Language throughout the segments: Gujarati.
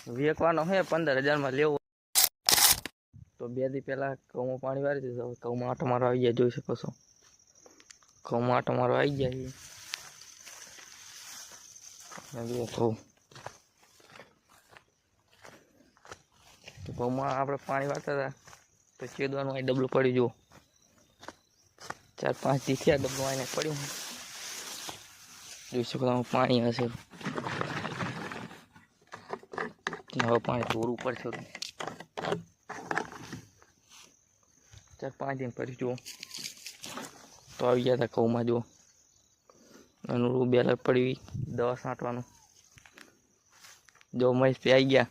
વેચવાનો હે 15,000 માં લેવો તો 2 દી પહેલા ઘઉંમાં પાણી વાળી દીધું. ઘઉંમાં આટો મારો આવી ગયા, જોઈ શકો છો. ઘઉંમાં આટો મારો આવી ગયા છે. ઘઉંમાં આપણે પાણી વાળતા હતા તો ચેદવાનું અહીં ડબલું પડી જુઓ. 4-5 દી થયા ડબલું આને પડ્યું. જોઈ શકો તમે પાણી હશે. હવે પાણી થોડું પડશે. 4-5 દિન પછી જુઓ તો આવી ગયા હતા ઘઉંમાં. જુઓ એનું બેલર પડી, દવા છાંટવાનું. જો મહેશ પે આવી ગયા.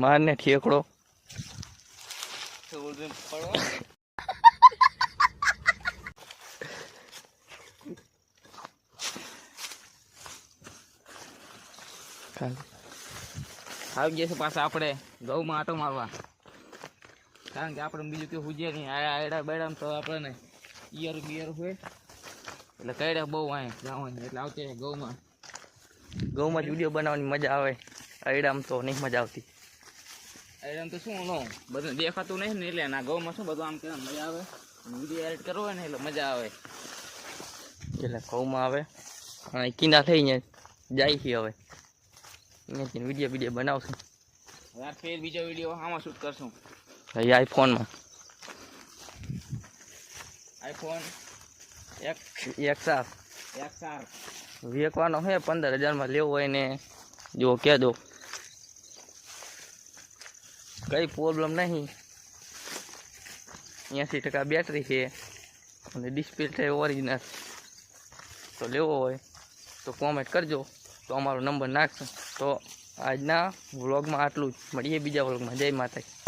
મારને ઠેકડો આવી ગયા છે પાછા આપણે ઘઉંમાં આટો મારવા. કારણ કે આપણે બીજું કઈ હુજે નહીં. આયડા બેડા તો આપણે ઈયર બિયર હોય એટલે કઈડે બહુ આય જવાની. એટલે આવતી ઘઉંમાં જ વિડીયો બનાવવાની મજા આવે. આયડામાં તો નહીં મજા આવતી. આયડામાં તો શું બધું દેખાતું નહીં ને, એટલે ના ઘઉંમાં શું બધું આમ કે મજા આવે. વિડીયો એડિટ કરવો હોય ને એટલે મજા આવે. એટલે ઘઉંમાં આવે અને કિના થઈને જાય છે. હવે અહીંયાથી વિડીયો બનાવશું. હવે ફેર બીજો વિડીયો આમાં શૂટ કરશું. આઈફોનમાં આઈફોન XR વેચવાનો હે 15,000 માં લેવો હોય ને જો કહેજો. કઈ પ્રોબ્લેમ નહીં. 80% બેટરી છે અને ડિસ્પ્લે છે ઓરિજિનલ. તો લેવો હોય તો કોમેન્ટ કરજો તો અમારો નંબર નાખશું. તો આજના વ્લોગમાં આટલું જ. મળીએ બીજા વ્લોગમાં. જય માતા.